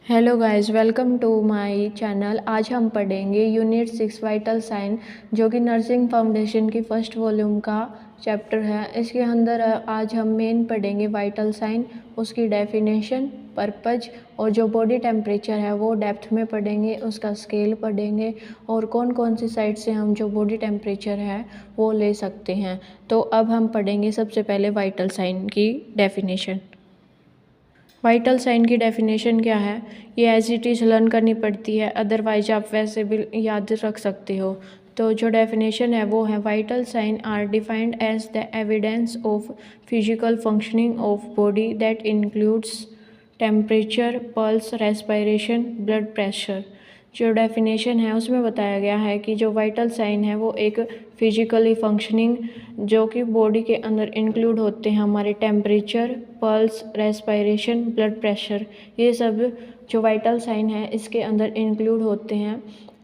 Hello guys, welcome to my channel. आज हम पढ़ेंगे यूनिट 6 वाइटल साइन, जो कि नर्सिंग फाउंडेशन की फर्स्ट वॉल्यूम का चैप्टर है। इसके अंदर आज हम मेन पढ़ेंगे वाइटल साइन, उसकी डेफिनेशन, पर्पज और जो बॉडी टेम्परेचर है वो डेप्थ में पढ़ेंगे, उसका स्केल पढ़ेंगे और कौन कौन सी साइड से हम जो बॉडी टेम्परेचर है वो ले सकते हैं। तो अब हम पढ़ेंगे सबसे पहले वाइटल साइन की डेफिनेशन। वाइटल साइन की डेफिनेशन क्या है, ये एज इट इज़ लर्न करनी पड़ती है, अदरवाइज आप वैसे भी याद रख सकते हो। तो जो डेफिनेशन है वो है, vital sign are defined as the evidence of physical functioning of body that includes temperature, pulse, respiration, blood pressure. जो डेफिनेशन है उसमें बताया गया है कि जो वाइटल साइन है वो एक फिजिकली फंक्शनिंग, जो कि बॉडी के अंदर इंक्लूड होते हैं हमारे temperature, pulse, respiration, blood pressure, ये सब जो वाइटल साइन है इसके अंदर इंक्लूड होते हैं।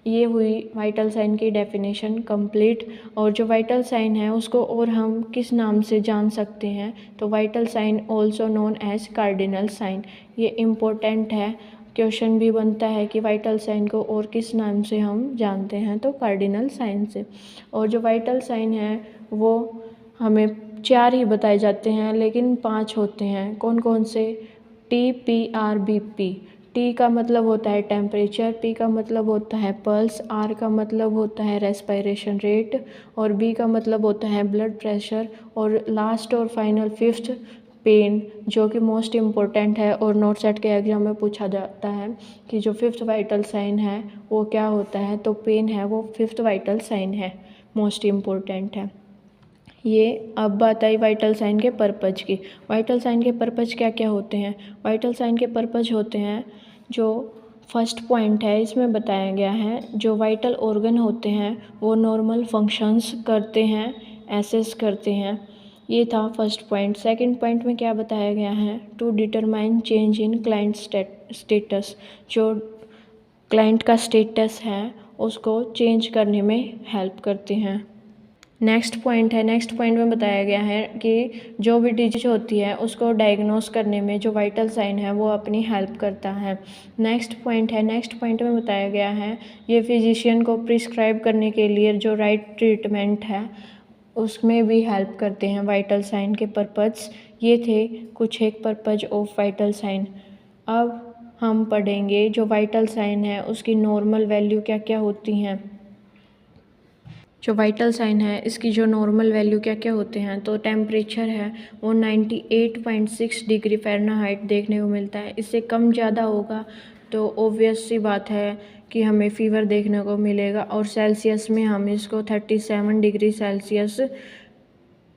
ये हुई वाइटल साइन की डेफिनेशन कंप्लीट। और जो वाइटल साइन है उसको और हम किस नाम से जान सकते हैं, तो vital sign also known as cardinal sign. ये इम्पोर्टेंट है, क्वेश्चन भी बनता है कि वाइटल साइन को और किस नाम से हम जानते हैं, तो कार्डिनल साइन से। और जो वाइटल साइन है वो हमें 4 ही बताए जाते हैं, लेकिन 5 होते हैं। कौन कौन से? T, P, R, B, P. T का मतलब होता है टेम्परेचर, पी का मतलब होता है पल्स, आर का मतलब होता है रेस्पिरेशन रेट और बी का मतलब होता है ब्लड प्रेशर और लास्ट और फाइनल 5th पेन, जो कि मोस्ट इम्पोर्टेंट है और नोट सेट के एग्जाम में पूछा जाता है कि जो 5th वाइटल साइन है वो क्या होता है, तो पेन है वो 5th वाइटल साइन है, मोस्ट इम्पोर्टेंट है ये। अब बात आई वाइटल साइन के पर्पज की। वाइटल साइन के पर्पज क्या क्या होते हैं? वाइटल साइन के पर्पज होते हैं, जो फर्स्ट पॉइंट है इसमें बताया गया है, जो वाइटल ऑर्गन होते हैं वो नॉर्मल फंक्शंस करते हैं, एसेस करते हैं। ये था फर्स्ट पॉइंट। सेकंड पॉइंट में क्या बताया गया है, to determine change in client status. जो क्लाइंट का स्टेटस है उसको चेंज करने में हेल्प करते हैं। नेक्स्ट पॉइंट है, नेक्स्ट पॉइंट में बताया गया है कि जो भी डिजीज होती है उसको डायग्नोस करने में जो वाइटल साइन है वो अपनी हेल्प करता है। नेक्स्ट पॉइंट है, नेक्स्ट पॉइंट में बताया गया है ये फिजिशियन को प्रिस्क्राइब करने के लिए जो राइट ट्रीटमेंट है उसमें भी हेल्प करते हैं वाइटल साइन के पर्पज। ये थे कुछ एक पर्पज ऑफ वाइटल साइन। अब हम पढ़ेंगे जो वाइटल साइन है उसकी नॉर्मल वैल्यू क्या क्या होती हैं। जो वाइटल साइन है इसकी जो नॉर्मल वैल्यू क्या क्या होते हैं, तो टेम्परेचर है वो 98.6 डिग्री फ़ारेनहाइट देखने को मिलता है। इससे कम ज़्यादा होगा तो ऑब्वियस सी बात है कि हमें फीवर देखने को मिलेगा। और सेल्सियस में हम इसको 37 डिग्री सेल्सियस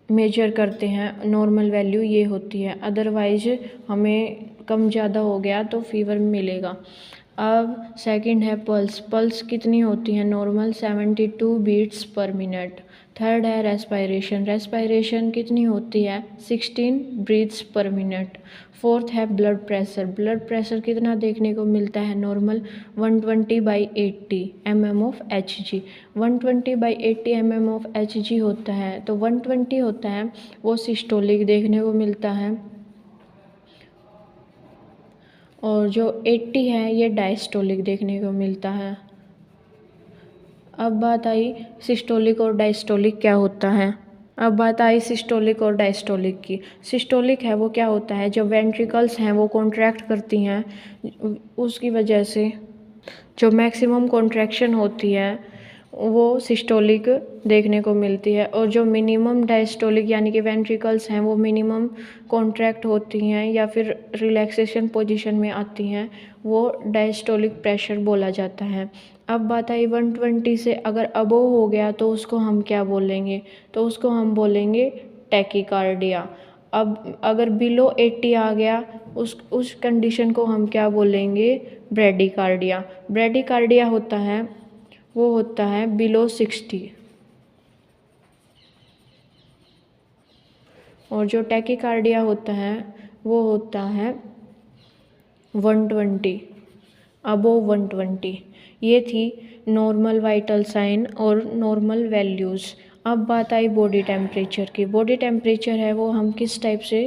मेजर करते हैं, नॉर्मल वैल्यू ये होती है। अदरवाइज हमें कम ज़्यादा हो गया तो फीवर मिलेगा। अब सेकंड है पल्स। पल्स कितनी होती है normal? 72 beats per minute. Third है रेस्पिरेशन। रेस्पिरेशन कितनी होती है? 16 ब्रीथ्स पर मिनट। फोर्थ है ब्लड प्रेशर। ब्लड प्रेशर कितना देखने को मिलता है normal? 120/80 mm of Hg। 120/80 mm of Hg होता है, तो 120 होता है वो सिस्टोलिक देखने को मिलता है और जो 80 है ये डायस्टोलिक देखने को मिलता है। अब बात आई सिस्टोलिक और डायस्टोलिक क्या होता है। अब बात आई सिस्टोलिक और डायस्टोलिक की। सिस्टोलिक है वो क्या होता है, जब वेंट्रिकल्स हैं वो कॉन्ट्रैक्ट करती हैं, उसकी वजह से जो मैक्सिमम कॉन्ट्रैक्शन होती है वो सिस्टोलिक देखने को मिलती है। और जो मिनिमम डायस्टोलिक यानी कि वेंट्रिकल्स हैं वो मिनिमम कॉन्ट्रैक्ट होती हैं या फिर रिलैक्सेशन पोजीशन में आती हैं, वो डायस्टोलिक प्रेशर बोला जाता है। अब बात आई 120 से अगर अबोव हो गया तो उसको हम क्या बोलेंगे, तो उसको हम बोलेंगे टैकीकार्डिया। अब अगर बिलो 80 आ गया उस कंडीशन को हम क्या बोलेंगे? ब्रैडीकार्डिया। ब्रैडीकार्डिया होता है वो होता है बिलो 60। और जो टैकीकार्डिया होता है वो होता है 120, अबोव 120। ये थी नॉर्मल वाइटल साइन और नॉर्मल वैल्यूज़। अब बात आई बॉडी टेम्परेचर की। बॉडी टेम्परेचर है वो हम किस टाइप से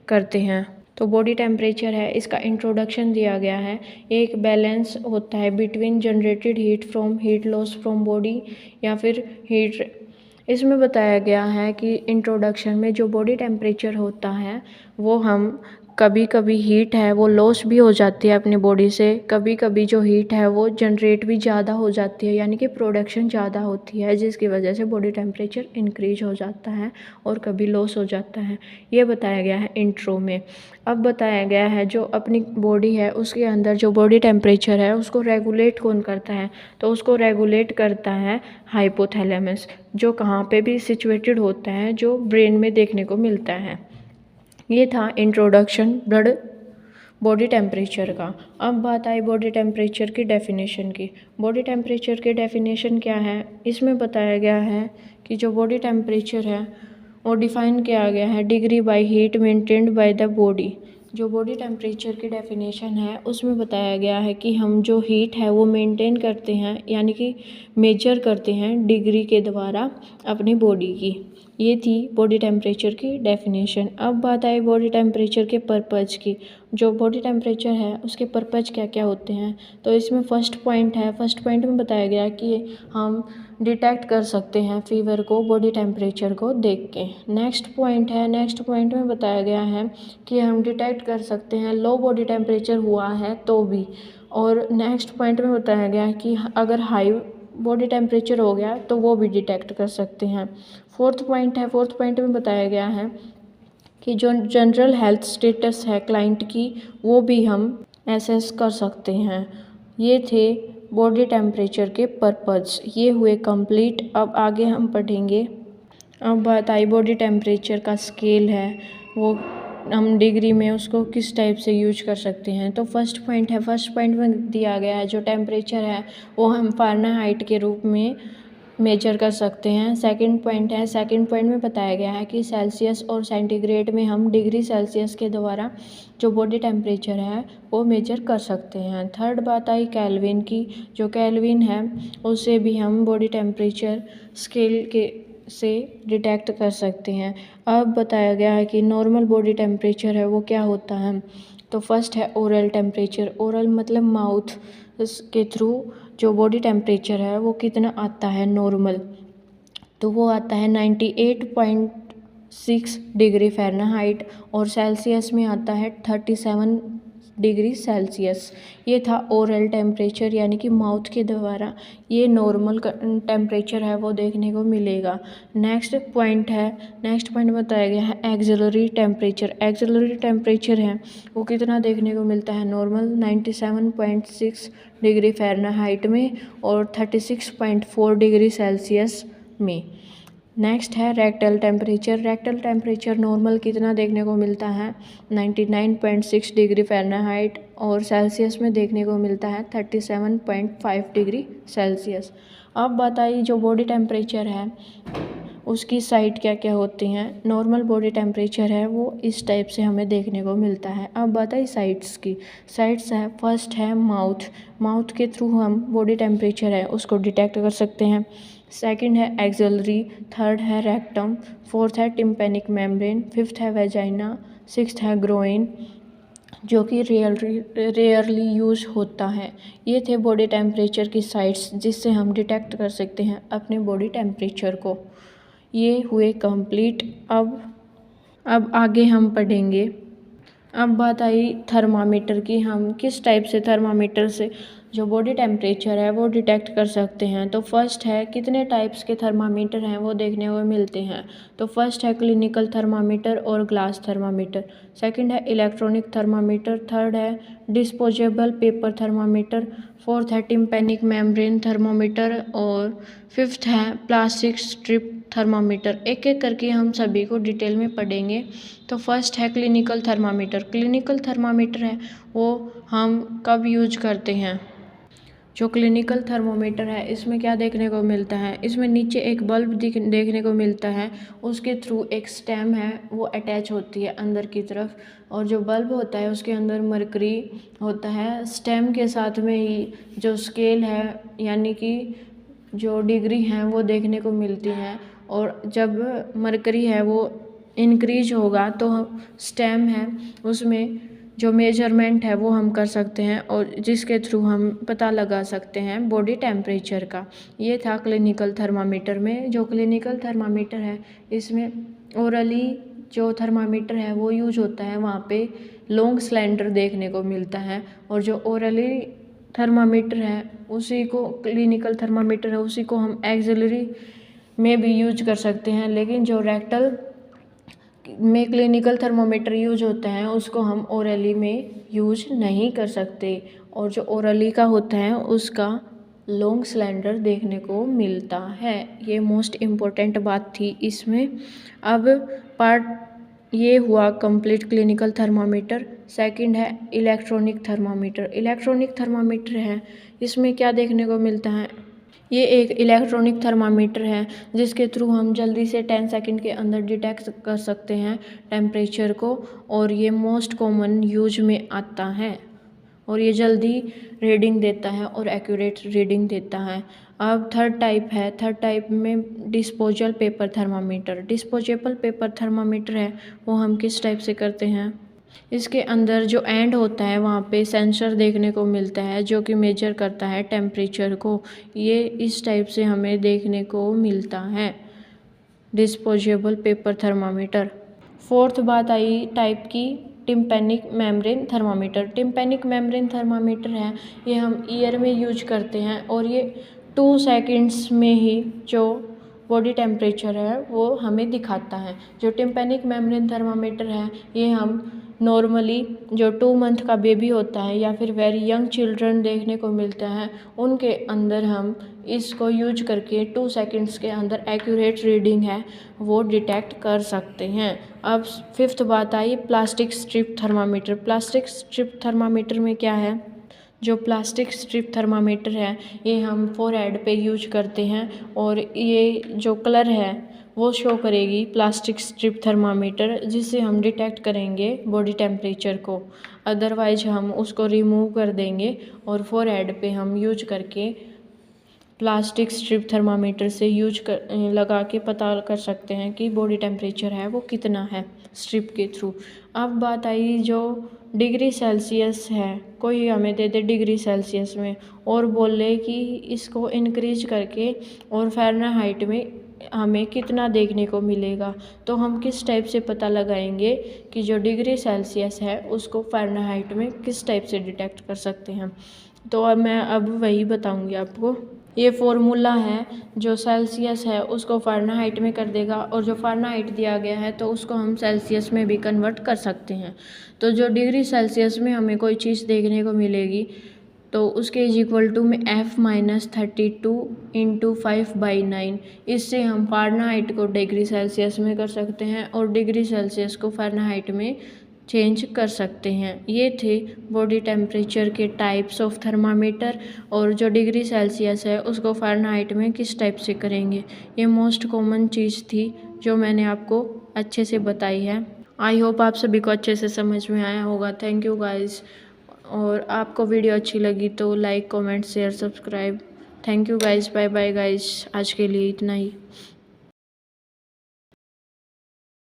करते हैं, तो बॉडी टेम्परेचर है, इसका इंट्रोडक्शन दिया गया है। एक बैलेंस होता है between generated heat from heat loss from body या फिर हीट। इसमें बताया गया है कि इंट्रोडक्शन में जो बॉडी टेम्परेचर होता है वो हम कभी कभी हीट है वो लॉस भी हो जाती है अपनी बॉडी से, कभी कभी जो हीट है वो जनरेट भी ज़्यादा हो जाती है, यानी कि प्रोडक्शन ज़्यादा होती है, जिसकी वजह से बॉडी टेम्परेचर इंक्रीज हो जाता है और कभी लॉस हो जाता है। ये बताया गया है इंट्रो में। अब बताया गया है जो अपनी बॉडी है उसके अंदर जो बॉडी टेम्परेचर है उसको रेगुलेट कौन करता है, तो उसको रेगुलेट करता है हाइपोथैलेमस, जो कहाँ पे भी सिचुएटेड होता है, जो ब्रेन में देखने को मिलता है। ये था इंट्रोडक्शन ब्लड बॉडी टेम्परेचर का। अब बात आई बॉडी टेम्परेचर की डेफिनेशन की। बॉडी टेम्परेचर की डेफिनेशन क्या है, इसमें बताया गया है कि जो बॉडी टेम्परेचर है वो डिफाइन किया गया है degree by heat maintained by the body. जो बॉडी टेम्परेचर की डेफिनेशन है उसमें बताया गया है कि हम जो हीट है वो मेंटेन करते हैं, यानी कि मेजर करते हैं डिग्री के द्वारा अपनी बॉडी की। ये थी बॉडी टेम्परेचर की डेफिनेशन। अब बात आई बॉडी टेम्परेचर के पर्पज़ की। जो बॉडी टेम्परेचर है उसके पर्पज़ क्या क्या होते हैं, तो इसमें फर्स्ट पॉइंट है, फर्स्ट पॉइंट में बताया गया कि हम डिटेक्ट कर सकते हैं फीवर को बॉडी टेम्परेचर को देख के। नेक्स्ट पॉइंट है, नेक्स्ट पॉइंट में बताया गया है कि हम डिटेक्ट कर सकते हैं लो बॉडी टेम्परेचर हुआ है तो भी। और नेक्स्ट पॉइंट में बताया गया है कि अगर हाई बॉडी टेम्परेचर हो गया तो वो भी डिटेक्ट कर सकते हैं। फोर्थ पॉइंट है, फोर्थ पॉइंट में बताया गया है कि जो जनरल हेल्थ स्टेटस है क्लाइंट की वो भी हम एसेस कर सकते हैं। ये थे बॉडी टेम्परेचर के पर्पज़, ये हुए कंप्लीट। अब आगे हम पढ़ेंगे। अब बात आई बॉडी टेम्परेचर का स्केल है वो हम डिग्री में उसको किस टाइप से यूज कर सकते हैं। तो फर्स्ट पॉइंट है, फर्स्ट पॉइंट में दिया गया है जो टेम्परेचर है वो हम फ़ारेनहाइट के रूप में मेजर कर सकते हैं। सेकंड पॉइंट है, सेकंड पॉइंट में बताया गया है कि सेल्सियस और सेंटीग्रेड में हम डिग्री सेल्सियस के द्वारा जो बॉडी टेम्परेचर है वो मेजर कर सकते हैं। थर्ड बात आई केल्विन की। जो केल्विन है उससे भी हम बॉडी टेम्परेचर स्केल के से डिटेक्ट कर सकते हैं। अब बताया गया है कि नॉर्मल बॉडी टेम्परेचर है वो क्या होता है। तो फर्स्ट है ओरल टेम्परेचर। ओरल मतलब माउथ के थ्रू जो बॉडी टेम्परेचर है वो कितना आता है नॉर्मल, तो वो आता है 98.6 डिग्री फ़ारेनहाइट और सेल्सियस में आता है 37 डिग्री सेल्सियस। ये था ओरल टेम्परेचर, यानी कि माउथ के द्वारा ये नॉर्मल टेम्परेचर है वो देखने को मिलेगा। नेक्स्ट पॉइंट है, नेक्स्ट पॉइंट बताया गया है एक्सिलरी टेम्परेचर। एक्सिलरी टेम्परेचर है वो कितना देखने को मिलता है नॉर्मल 97.6 डिग्री फ़ारेनहाइट में और 36.4 डिग्री सेल्सियस में। नेक्स्ट है rectal temperature. Rectal temperature normal कितना देखने को मिलता है 99.6 डिग्री फ़ारेनहाइट और सेल्सियस में देखने को मिलता है 37.5 डिग्री सेल्सियस। अब बताइए जो बॉडी टेम्परेचर है उसकी साइड क्या क्या होती हैं। नॉर्मल बॉडी टेम्परेचर है वो इस टाइप से हमें देखने को मिलता है। अब बताइए साइड्स की। साइड्स है, फर्स्ट है माउथ। माउथ के थ्रू हम बॉडी टेम्परेचर है उसको डिटेक्ट कर सकते हैं। सेकंड है एक्सिलरी, थर्ड है रेक्टम, फोर्थ है टिम्पेनिक मेम्ब्रेन, फिफ्थ है वेजाइना, सिक्स्थ है ग्रोइन, जो कि रेयरली यूज होता है। ये थे बॉडी टेम्परेचर की साइट्स जिससे हम डिटेक्ट कर सकते हैं अपने बॉडी टेम्परेचर को। ये हुए कंप्लीट। अब आगे हम पढ़ेंगे। अब बात आई थर्मामीटर की, हम किस टाइप से थर्मामीटर से जो बॉडी टेम्परेचर है वो डिटेक्ट कर सकते हैं। तो फर्स्ट है कितने टाइप्स के थर्मामीटर हैं वो देखने को मिलते हैं। तो फर्स्ट है क्लिनिकल थर्मामीटर और ग्लास थर्मामीटर, सेकंड है इलेक्ट्रॉनिक थर्मामीटर, थर्ड है डिस्पोजेबल पेपर थर्मामीटर, फोर्थ है टिम्पेनिक मेम्ब्रेन थर्मामीटर और फिफ्थ है प्लास्टिक स्ट्रिप थर्मामीटर। एक एक करके हम सभी को डिटेल में पढ़ेंगे। तो फर्स्ट है क्लिनिकल थर्मामीटर। क्लिनिकल थर्मामीटर है वो हम कब यूज करते हैं। जो क्लिनिकल थर्मोमीटर है इसमें क्या देखने को मिलता है, इसमें नीचे एक बल्ब देखने को मिलता है, उसके थ्रू एक स्टेम है वो अटैच होती है अंदर की तरफ, और जो बल्ब होता है उसके अंदर मरकरी होता है। स्टेम के साथ में ही जो स्केल है यानी कि जो डिग्री हैं वो देखने को मिलती हैं, और जब मरकरी है वो इंक्रीज होगा तो स्टेम है उसमें जो मेजरमेंट है वो हम कर सकते हैं और जिसके थ्रू हम पता लगा सकते हैं बॉडी टेम्परेचर का। ये था क्लिनिकल थर्मामीटर में। जो क्लिनिकल थर्मामीटर है इसमें ओरली जो थर्मामीटर है वो यूज होता है, वहाँ पे लॉन्ग सिलेंडर देखने को मिलता है। और जो ओरली थर्मामीटर है उसी को क्लिनिकल थर्मामीटर है उसी को हम एक्सिलरी में भी यूज कर सकते हैं, लेकिन जो रेक्टल में क्लिनिकल थर्मामीटर यूज होता है उसको हम ओरली में यूज नहीं कर सकते। और जो ओरली का होता है उसका लॉन्ग सिलेंडर देखने को मिलता है। ये मोस्ट इम्पोर्टेंट बात थी इसमें। अब पार्ट ये हुआ कंप्लीट क्लिनिकल थर्मामीटर। सेकंड है इलेक्ट्रॉनिक थर्मामीटर। इलेक्ट्रॉनिक थर्मामीटर है, इसमें क्या देखने को मिलता है, ये एक इलेक्ट्रॉनिक थर्मामीटर है जिसके थ्रू हम जल्दी से 10 सेकंड के अंदर डिटेक्ट कर सकते हैं टेम्परेचर को, और ये मोस्ट कॉमन यूज में आता है और ये जल्दी रीडिंग देता है और एक्यूरेट रीडिंग देता है। अब थर्ड टाइप है, थर्ड टाइप में disposal paper thermometer. Disposable paper thermometer है वो हम किस टाइप से करते हैं, इसके अंदर जो एंड होता है वहाँ पे सेंसर देखने को मिलता है जो कि मेजर करता है टेम्परेचर को। ये इस टाइप से हमें देखने को मिलता है डिस्पोजेबल पेपर थर्मामीटर। फोर्थ बात आई टाइप की tympanic membrane thermometer. Tympanic membrane thermometer है ये हम ईयर में यूज करते हैं और ये 2 सेकंड्स में ही जो बॉडी टेम्परेचर है वो हमें दिखाता है। जो टिम्पेनिक मेम्ब्रेन थर्मामीटर है ये हम नॉर्मली जो 2 मंथ का बेबी होता है या फिर वेरी यंग चिल्ड्रन देखने को मिलता है उनके अंदर हम इसको यूज करके 2 सेकंड्स के अंदर एक्यूरेट रीडिंग है वो डिटेक्ट कर सकते हैं। अब फिफ्थ बात आई plastic strip thermometer. Plastic strip thermometer में क्या है, जो प्लास्टिक स्ट्रिप थर्मामीटर है ये हम फोरहेड पे यूज करते हैं और ये जो कलर है वो शो करेगी प्लास्टिक स्ट्रिप थर्मामीटर, जिससे हम डिटेक्ट करेंगे बॉडी टेम्परेचर को। अदरवाइज हम उसको रिमूव कर देंगे और फोरहेड पे हम यूज करके प्लास्टिक स्ट्रिप थर्मामीटर से लगा के पता कर सकते हैं कि बॉडी टेम्परेचर है वो कितना है स्ट्रिप के थ्रू। अब बात आई जो डिग्री सेल्सियस है, कोई हमें दे दे डिग्री सेल्सियस में और बोले कि इसको इंक्रीज करके और फ़ारेनहाइट में हमें कितना देखने को मिलेगा, तो हम किस टाइप से पता लगाएंगे कि जो डिग्री सेल्सियस है उसको फ़ारेनहाइट में किस टाइप से डिटेक्ट कर सकते हैं। तो अब मैं वही बताऊंगी आपको। ये फॉर्मूला है, जो सेल्सियस है उसको फ़ारेनहाइट में कर देगा और जो फ़ारेनहाइट दिया गया है तो उसको हम सेल्सियस में भी कन्वर्ट कर सकते हैं। तो जो डिग्री सेल्सियस में हमें कोई चीज़ देखने को मिलेगी तो उसके इज इक्वल टू में F-32 × 5/9। इससे हम फ़ारेनहाइट को डिग्री सेल्सियस में कर सकते हैं और डिग्री सेल्सियस को फ़ारेनहाइट में चेंज कर सकते हैं। ये थे बॉडी टेम्परेचर के टाइप्स ऑफ थर्मामीटर, और जो डिग्री सेल्सियस है उसको फ़ारेनहाइट में किस टाइप से करेंगे। ये मोस्ट कॉमन चीज़ थी जो मैंने आपको अच्छे से बताई है। आई होप आप सभी को अच्छे से समझ में आया होगा। Thank you guys. और आपको वीडियो अच्छी लगी तो like, comment, share, subscribe. Thank you guys. Bye bye guys. आज के लिए इतना ही।